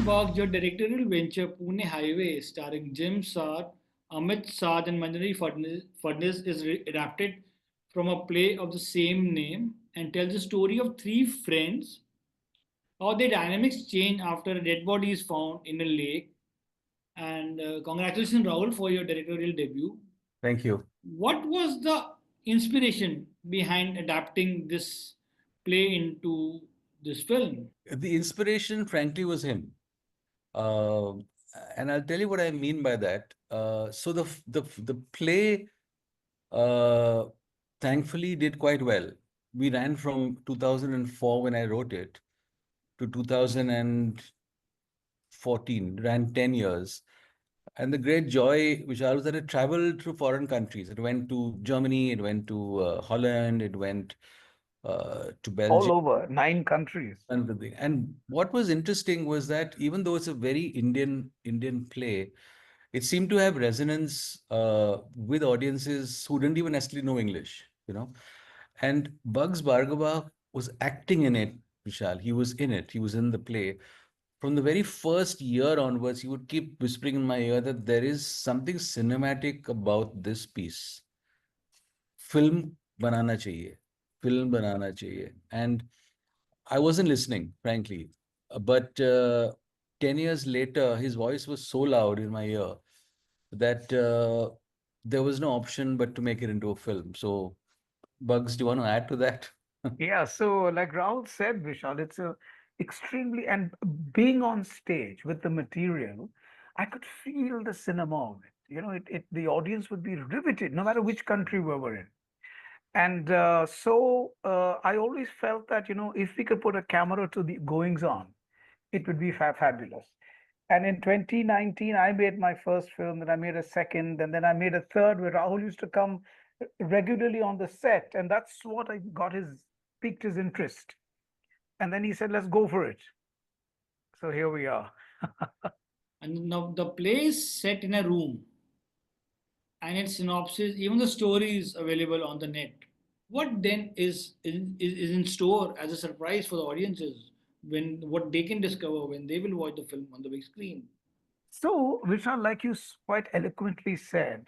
embarked your directorial venture Pune Highway, starring Jim Sadh, Amit Sadh, and Manjari Fadnis, is adapted from a play of the same name and tells the story of three friends, how their dynamics change after a dead body is found in a lake. And congratulations, Rahul, for your directorial debut. Thank you. What was the inspiration behind adapting this play into this film? The inspiration, frankly, was him. Uh, and I'll tell you what I mean by that. So the play, uh, thankfully, did quite well. We ran from 2004 when I wrote it to 2014, ran 10 years. And the great joy, which I was that it traveled through foreign countries. It went to Germany, it went to Holland, it went to All Belgium. over 9 countries. And everything. And what was interesting was that even though it's a very Indian play, it seemed to have resonance with audiences who didn't even necessarily know English, you know. And Bugs Bhargava was acting in it, Vishal. He was in it. He was in the play. From the very first year onwards, he would keep whispering in my ear that there is something cinematic about this piece. Film banana chahiye. Film banana chahiye. And I wasn't listening, frankly. But 10 years later, his voice was so loud in my ear that there was no option but to make it into a film. So, Bugs, do you want to add to that? Yeah, so like Rahul said, Vishal, it's a extremely and being on stage with the material, I could feel the cinema of it. The audience would be riveted no matter which country we were in. And I always felt that, if we could put a camera to the goings on, it would be fabulous. And in 2019, I made my first film, then I made a second, and then I made a third where Rahul used to come regularly on the set. And that's what I got piqued his interest. And then he said, let's go for it. So here we are. And now the play is set in a room, and its synopsis, even the story is available on the net. What then is in store as a surprise for the audiences when what they can discover when they will watch the film on the big screen? So, Vishal, like you quite eloquently said,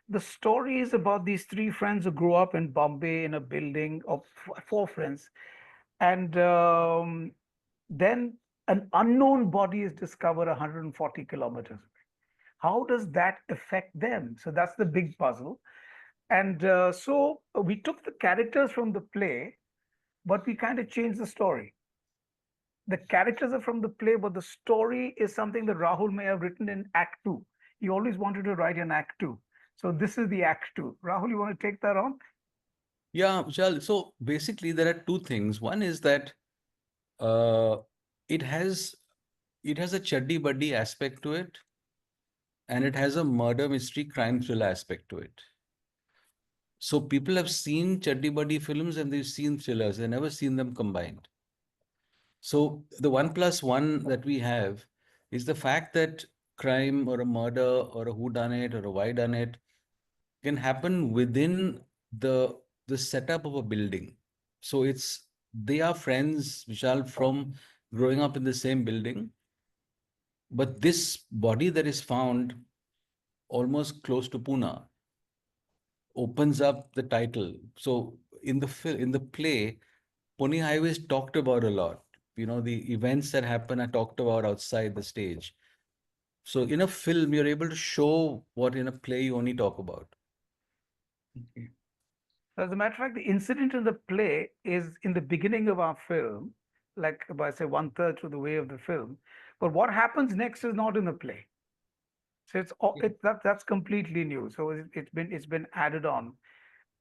the story is about these three friends who grew up in Bombay in a building of four friends. And then an unknown body is discovered 140 kilometers away. How does that affect them? So that's the big puzzle. And we took the characters from the play, but we kind of changed the story. The characters are from the play, but the story is something that Rahul may have written in Act Two. He always wanted to write an Act Two. So this is the Act Two. Rahul, you want to take that on? Yeah, Vishal. So basically, there are two things. One is that uh, it has it has a chuddy buddy aspect to it, and it has a murder mystery crime thriller aspect to it. So people have seen chuddy buddy films and they've seen thrillers. They've never seen them combined. So the one plus one that we have is the fact that crime or a murder or a whodunit or a whydunit can happen within the the setup of a building. So they are friends, Vishal, from growing up in the same building. But this body that is found almost close to Pune opens up the title. So in the play, Pune Highway is talked about a lot. You know, the events that happen are talked about outside the stage. So in a film, you're able to show what in a play you only talk about. Okay. As a matter of fact, the incident in the play is in the beginning of our film, like by say one third through the way of the film. But what happens next is not in the play. So that's completely new. So it's been added on.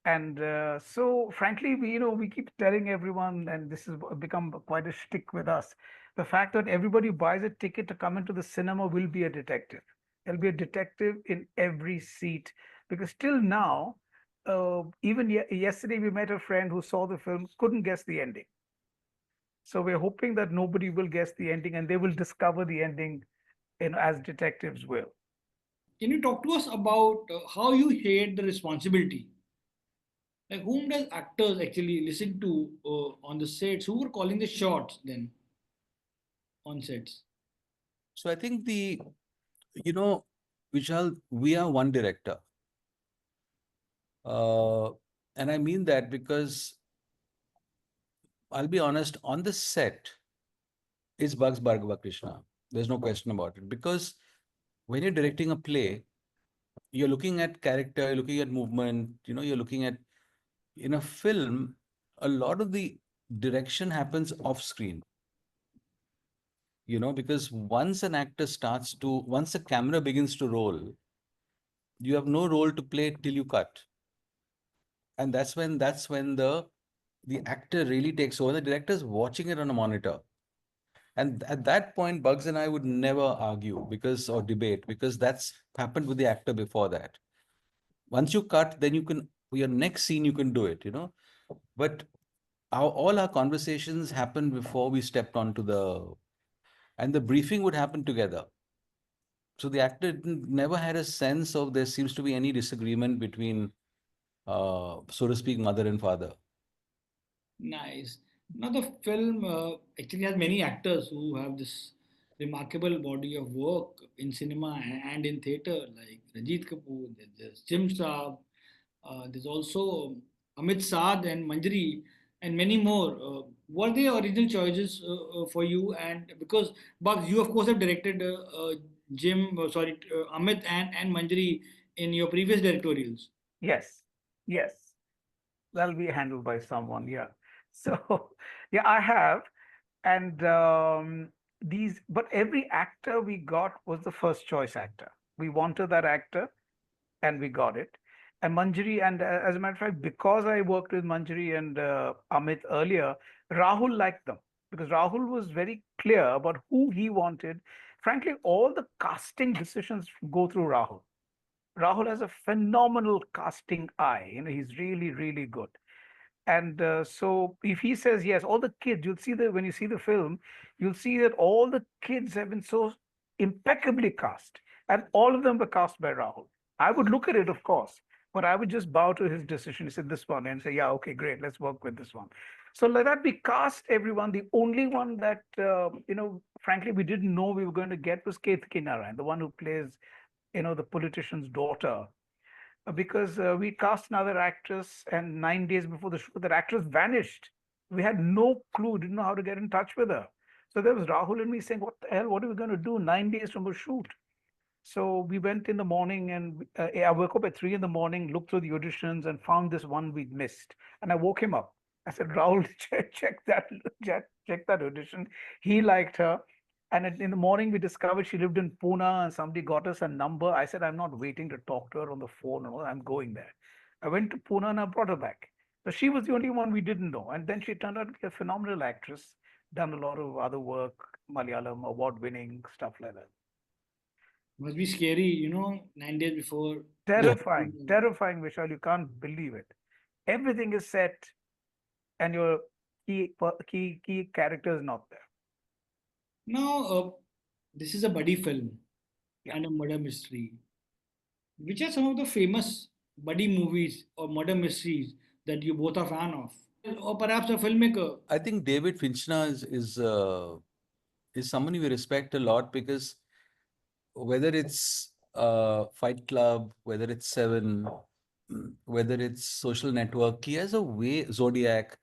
And so, frankly, we keep telling everyone, and this has become quite a shtick with us, the fact that everybody who buys a ticket to come into the cinema will be a detective. There'll be a detective in every seat, because till now, even yesterday we met a friend who saw the film, couldn't guess the ending. So we're hoping that nobody will guess the ending, and they will discover the ending, as detectives will. Can you talk to us about how you shared the responsibility? Like, whom does actors actually listen to on the sets? Who were calling the shots then on sets? So I think you know, Vishal, we are one director. Uh, and I mean that because I'll be honest, on the set is Bugs Bhargava Krishna. There's no question about it. Because when you're directing a play, you're looking at character, you're looking at movement, you're looking at, in a film, a lot of the direction happens off screen, because once the camera begins to roll, you have no role to play till you cut. And that's when the actor really takes over. The director's watching it on a monitor. And at that point, Bugs and I would never argue or debate because that's happened with the actor before that. Once you cut, then your next scene, you can do it. But all our conversations happened before we stepped and the briefing would happen together. So the actor never had a sense of there seems to be any disagreement between, so to speak, mother and father. Nice. Now, the film actually has many actors who have this remarkable body of work in cinema and in theatre, like Rajit Kapoor, there's Jim Saab, there's also Amit Sadh and Manjari, and many more. Were they original choices for you? And because Bugs, you of course have directed Amit and Manjari in your previous directorials. Yes, yes, that'll be handled by someone. Yeah. So, yeah, I have. And but every actor we got was the first choice actor. We wanted that actor and we got it. And Manjari, and as a matter of fact, because I worked with Manjari and Amit earlier, Rahul liked them because Rahul was very clear about who he wanted. Frankly, all the casting decisions go through Rahul. Rahul has a phenomenal casting eye. He's really, really good. And so if he says yes, all the kids, you'll see that when you see the film, you'll see that all the kids have been so impeccably cast, and all of them were cast by Rahul. I would look at it, of course, but I would just bow to his decision. He said this one and say, yeah, okay, great, let's work with this one. So like that, we cast everyone. The only one that, frankly, we didn't know we were going to get was Ketki Narayan, the one who plays, the politician's daughter, because we cast another actress, and 9 days before the shoot, that actress vanished. We had no clue, didn't know how to get in touch with her. So there was Rahul and me saying, "What the hell? What are we going to do 9 days from a shoot?" So we went in the morning, and I woke up at 3 in the morning, looked through the auditions, and found this one we'd missed. And I woke him up. I said, "Rahul, check that audition." He liked her. And in the morning, we discovered she lived in Pune, and somebody got us a number. I said, "I'm not waiting to talk to her on the phone. No, I'm going there." I went to Pune and I brought her back. So she was the only one we didn't know. And then she turned out to be a phenomenal actress, done a lot of other work, Malayalam, award winning, stuff like that. Must be scary, 9 days before. Yeah. Terrifying, terrifying, Vishal. You can't believe it. Everything is set, and your key character is not there. Now, this is a buddy film Yeah. and a murder mystery. Which are some of the famous buddy movies or murder mysteries that you both are fan of? Or perhaps a filmmaker. I think David Fincher is someone we respect a lot because whether it's Fight Club, whether it's Seven, whether it's Social Network, he has a way, Zodiac,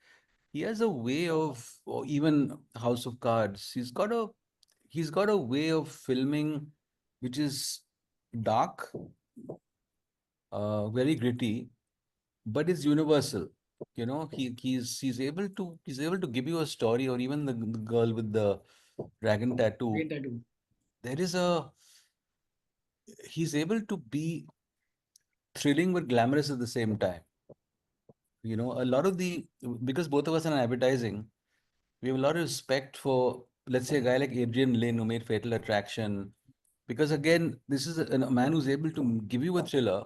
he has a way or even House of Cards. He's got a way of filming which is dark, very gritty, but it's universal. He's able to give you a story, or even the girl with the dragon tattoo. Great tattoo. There is a He's able to be thrilling but glamorous at the same time. A lot of because both of us are in advertising, we have a lot of respect for, let's say, a guy like Adrian Lin who made Fatal Attraction. Because again, this is a man who's able to give you a thriller,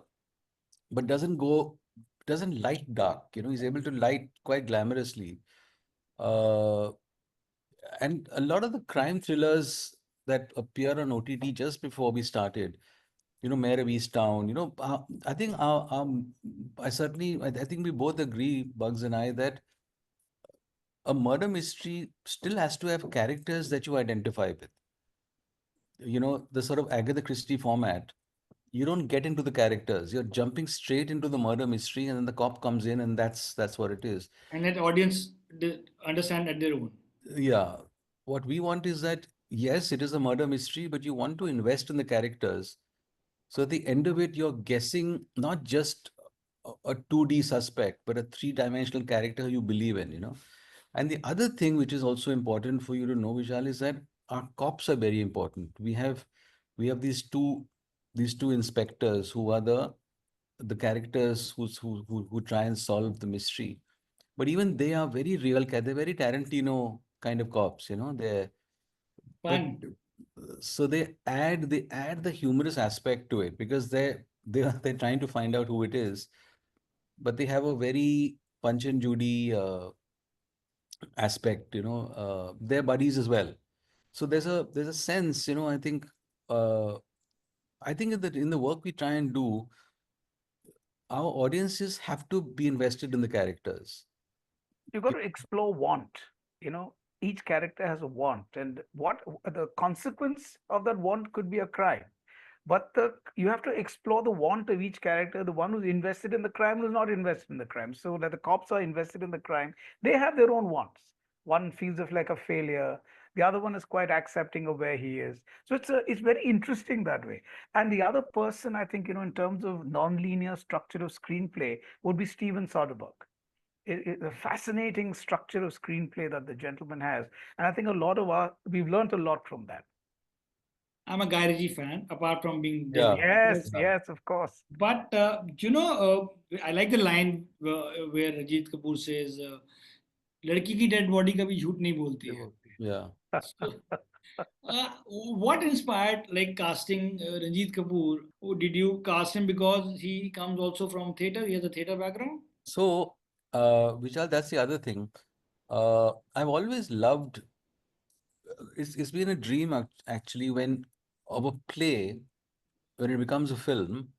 but doesn't light dark. He's able to light quite glamorously. Uh, and a lot of the crime thrillers that appear on OTT just before we started, Mayor of Easttown, I think I think we both agree, Bugs and I, that a murder mystery still has to have characters that you identify with. the sort of Agatha Christie format, you don't get into the characters. You're jumping straight into the murder mystery, and then the cop comes in, and that's what it is. And let audience understand at their own. Yeah. What we want is that, yes, it is a murder mystery, but you want to invest in the characters. So at the end of it, you're guessing not just a 2D suspect, but a three-dimensional character you believe in. And the other thing which is also important for you to know, Vishal, is that our cops are very important. We have these two inspectors who are the characters who try and solve the mystery. But even they are very real, they're very Tarantino kind of cops. But Fun. so they add the humorous aspect to it because they're trying to find out who it is, but they have a very Punch and Judy aspect. They're buddies as well. So there's a sense, uh, I think in the work we try and do, our audiences have to be invested in the characters. You've got to explore want. You know, each character has a want, and what the consequence of that want could be a crime. But you have to explore the want of each character. The one who's invested in the crime, who's not invested in the crime. So that the cops are invested in the crime, they have their own wants. One feels of like a failure. The other one is quite accepting of where he is. So it's very interesting that way. And the other person, I think, in terms of non-linear structure of screenplay, would be Steven Soderbergh. The fascinating structure of screenplay that the gentleman has, and I think we've learned a lot from that. I'm a Guy Ritchie fan, apart from being Yeah. devoted. Yes, Yeah. yes, of course. But I like the line where Rajit Kapoor says, "लड़की की dead body कभी झूठ नहीं बोलती है." Yeah. So, what inspired like casting Ranjit Kapoor? Did you cast him because he comes also from theater? He has a theater background. So, Vishal, that's the other thing. I've always loved. It's been a dream actually when of a play, when it becomes a film,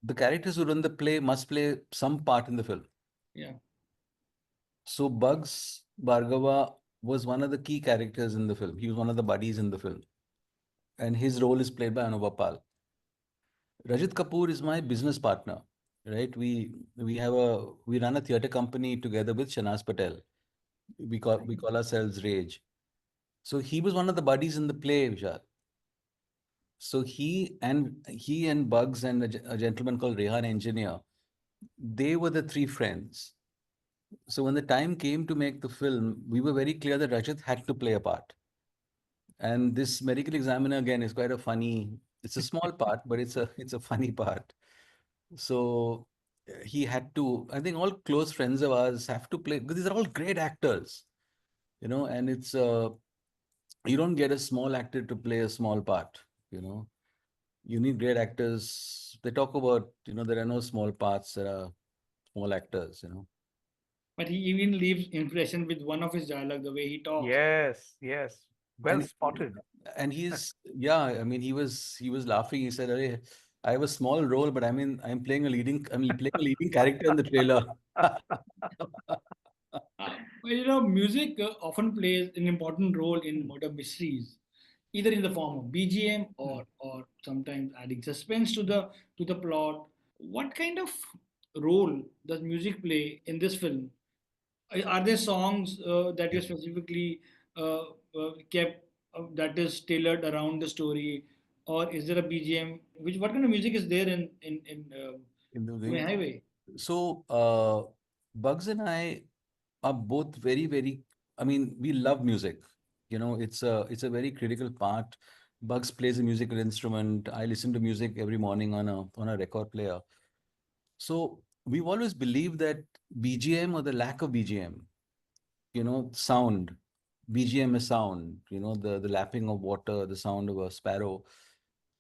the characters who run the play must play some part in the film. Yeah. So Bugs Bhargava was one of the key characters in the film. He was one of the buddies in the film, and his role is played by Anubhav Pal. Rajit Kapoor is my business partner, right? We run a theater company together with Shanaz Patel. We call ourselves Rage. So he was one of the buddies in the play, Vishal. So he and Bugs and a gentleman called Rehan Engineer, they were the three friends. So when the time came to make the film, we were very clear that Rajat had to play a part. And this medical examiner again is quite a funny. It's a small part, but it's a funny part. So he had to. I think all close friends of ours have to play because these are all great actors. And it's you don't get a small actor to play a small part. You know, you need great actors. They talk about there are no small parts. There are small actors. But he even leaves impression with one of his dialogue, the way he talks. Yes, yes. Well And spotted. and he's yeah, I mean he was laughing. He said, "Arey, I have a small role, but I'm playing a leading character in the trailer." Music often plays an important role in murder mysteries, either in the form of BGM Hmm. or sometimes adding suspense to the plot. What kind of role does music play in this film? Are there songs that you specifically kept that is tailored around the story, or is there a BGM? What kind of music is there in in the Pune thing. Highway? So Bugs and I are both very, very. I mean, we love music. It's a very critical part. Bugs plays a musical instrument. I listen to music every morning on a record player. So we've always believed that BGM or the lack of BGM, sound, BGM is sound, the lapping of water, the sound of a sparrow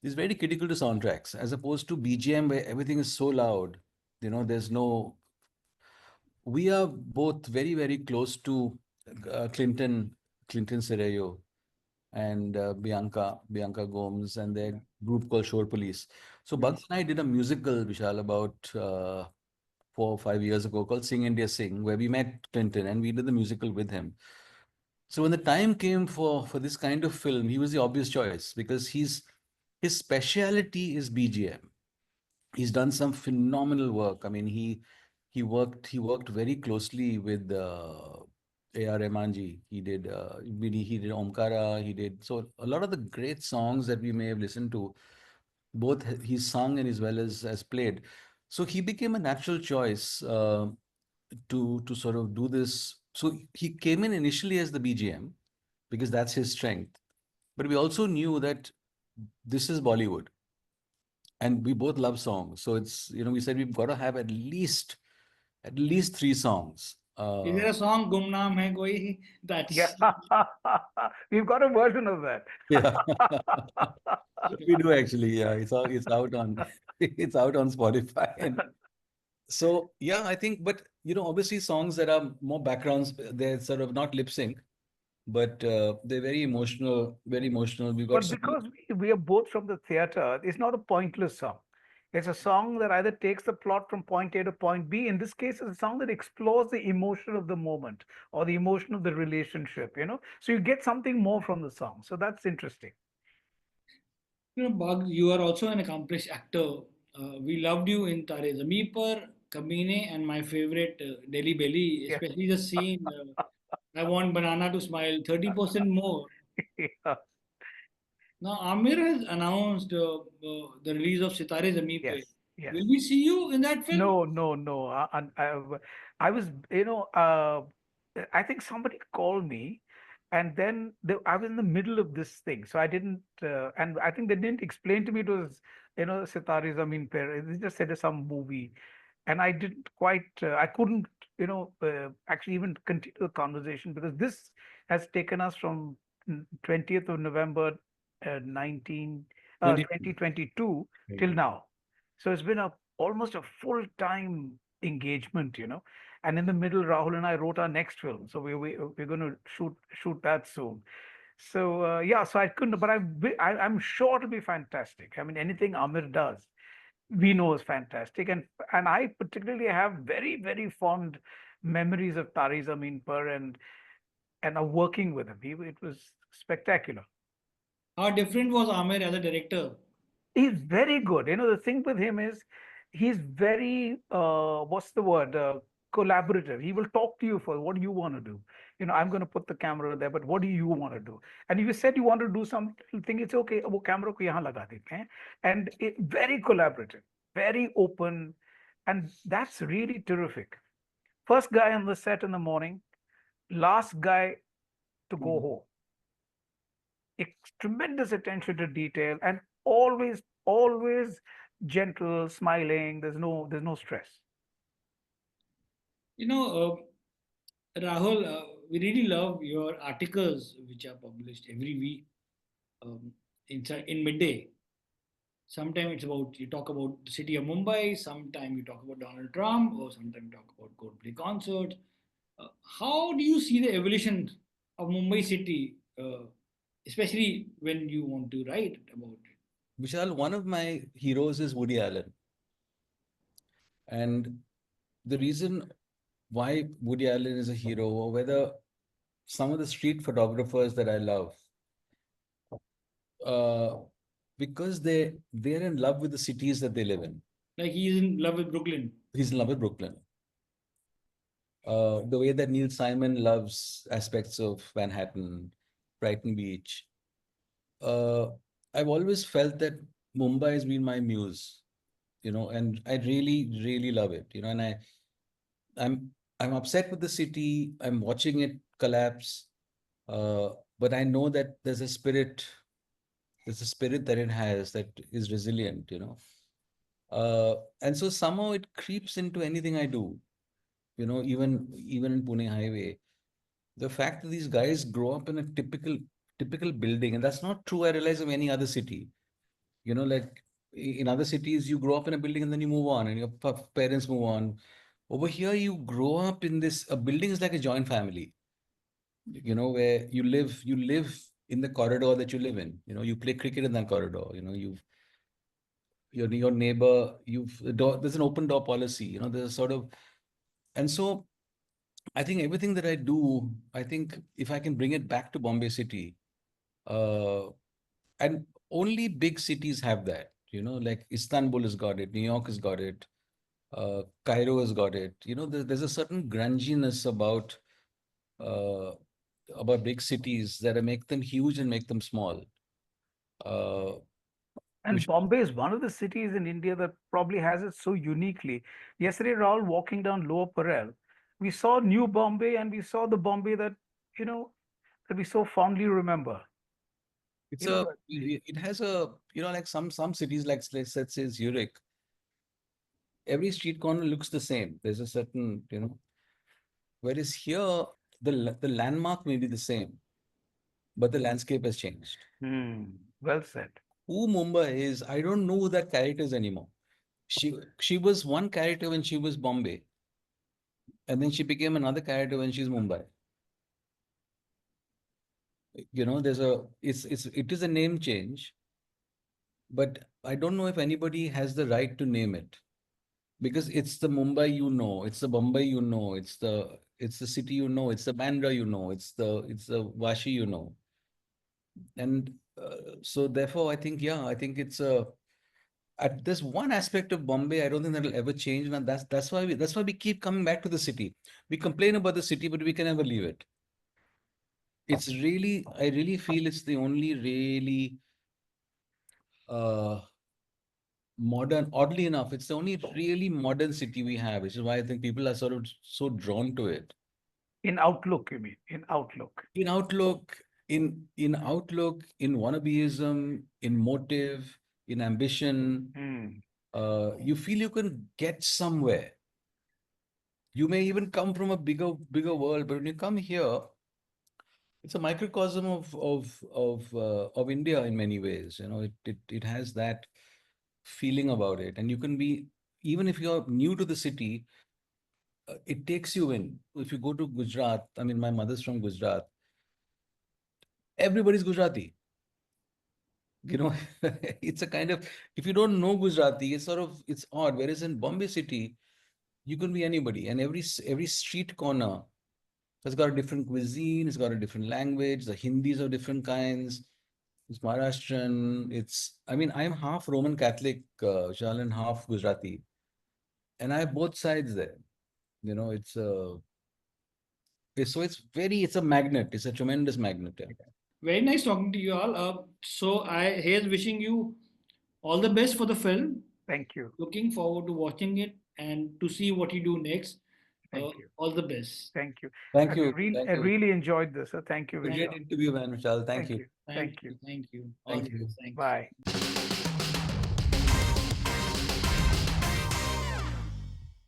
is very critical to soundtracks, as opposed to BGM where everything is so loud. There's no. We are both very, very close to Clinton Cerello and Bianca Gomes and their group called Shore Police. So Yeah. Bugs and I did a musical, Vishal, about 4 or 5 years ago called Sing India Sing, where we met Clinton and we did the musical with him. So when the time came for this kind of film, he was the obvious choice because his speciality is BGM. He's done some phenomenal work. I mean, he worked very closely with A.R. Rahmanji. He did Omkara. He did so a lot of the great songs that we may have listened to. Both he's sung and as well as played. So he became a natural choice to sort of do this. So he came in initially as the BGM because that's his strength. But we also knew that this is Bollywood and we both love songs. So it's, we said we've got to have at least three songs. Is there a song Gumnaam hai koi? Yeah, That's we've got a version of that. Yeah, we do actually. Yeah, it's out on Spotify. And so yeah, I think, but obviously songs that are more backgrounds, they're sort of not lip sync, but they're very emotional, very emotional. We've got But some. because we are both from the theater, it's not a pointless song. It's a song that either takes the plot from point A to point B. In this case, it's a song that explores the emotion of the moment or the emotion of the relationship. So you get something more from the song. So that's interesting. Bug. You are also an accomplished actor. We loved you in Taare Zameen Par, Kabine, and my favorite Delhi Belly, Yeah. especially the scene. I want banana to smile 30% more. Yeah. Now, Amir has announced the release of Sitaare Zameen Pe. Yes. Yes. Will we see you in that film? No, no, no. I was, I think somebody called me, and then I was in the middle of this thing, so I didn't. And I think they didn't explain to me it was, Sitaare Zameen Par. They just said it's some movie, and I didn't quite. I couldn't, actually even continue the conversation because this has taken us from 20th of November, 19, 20. 2022 till now. So it's been almost a full-time engagement. And in the middle, Rahul and I wrote our next film, so we're going to shoot that soon. So yeah, so I couldn't, but I'm sure it'll be fantastic. I mean, anything Aamir does, we know is fantastic, and I particularly have very very fond memories of Taare Zameen Par and of working with him. It was spectacular. How different was Amir as a director? He's very good. The thing with him is he's very what's the word? Collaborative. He will talk to you for what do you want to do. I'm going to put the camera there, but what do you want to do? And if you said you want to do something, it's okay. वो camera को यहाँ लगा देते हैं. And very collaborative, very open, and that's really terrific. First guy on the set in the morning, last guy to go home. Tremendous attention to detail and always gentle, smiling. There's no stress. You know, Rahul, we really love your articles which are published every week in midday. Sometimes it's about you talk about the city of Mumbai. Sometimes you talk about Donald Trump, or sometimes you talk about Coldplay concerts. How do you see the evolution of Mumbai city, especially when you want to write about it? Vishal, one of my heroes is Woody Allen. And the reason why Woody Allen is a hero, or whether some of the street photographers that I love, uh, because they're in love with the cities that they live in. Like he's in love with Brooklyn. He's in love with Brooklyn. The way that Neil Simon loves aspects of Manhattan, Brighton Beach. Uh, I've always felt that Mumbai has been my muse, and I really, really love it, and I'm I'm upset with the city. I'm watching it collapse. Uh, but I know that there's a spirit that it has that is resilient. And so somehow it creeps into anything I do, even in Pune Highway. The fact that these guys grow up in a typical building, and that's not true, I realize, of any other city. Like in other cities, you grow up in a building and then you move on, and your parents move on. Over here, you grow up in this. A building is like a joint family. Where you live in the corridor that you live in. You play cricket in that corridor. Your neighbor. There's an open door policy. There's a sort of, and so I think everything that I do, I think if I can bring it back to Bombay City, uh, and only big cities have that, like Istanbul has got it, New York has got it, Cairo has got it. There's a certain grunginess uh, about big cities that make them huge and make them small. Uh, And which Bombay is one of the cities in India that probably has it so uniquely. Yesterday, Raul, walking down Lower Parel, we saw New Bombay and we saw the Bombay that, you know, that we so fondly remember. it's You know, a it has a like some cities like let's say Zurich, every street corner looks the same. There's a certain whereas here the landmark may be the same, but the landscape has changed. well said. Who Mumbai is, I don't know who that character is anymore. She was one character when she was Bombay, and then she became another character when she's Mumbai. There's it is a name change, but I don't know if anybody has the right to name it because it's the Mumbai it's the Bombay it's the city it's the Bandra it's the Vashi and so therefore I think it's a at this one aspect of Bombay, I don't think that'll ever change, and that's why we keep coming back to the city. We complain about the city, but we can never leave it. I really feel it's the only really uh, modern. Oddly enough, it's the only really modern city we have, which is why I think people are sort of so drawn to it. In outlook, you mean, in outlook. In outlook, in wannabeism, in motive, in ambition, you feel you can get somewhere. You may even come from a bigger world, but when you come here, it's a microcosm of India in many ways. It has that feeling about it, and you can be even if you're new to the city, it takes you in. If you go to Gujarat, I mean, my mother's from Gujarat. Everybody's Gujarati. You know, it's a kind of if you don't know Gujarati, it's odd. Whereas in Bombay City, you can be anybody, and every street corner has got a different cuisine, it's got a different language, the Hindis of different kinds. It's Maharashtrian. I mean, I'm half Roman Catholic, Vishal, and half Gujarati. And I have both sides there. It's a magnet. It's a tremendous magnet. Yeah. Very nice talking to you all. So I here's wishing you all the best for the film. Thank you. Looking forward to watching it and to see what you do next. Thank you. All the best. Thank you. Thank I you. really, Thank I you. really enjoyed this. So thank you, It's a great Vishal. interview, man, Vishal. Thank Thank you. you. Thank you. Thank you. All Thank the you. best. Thank you. Bye.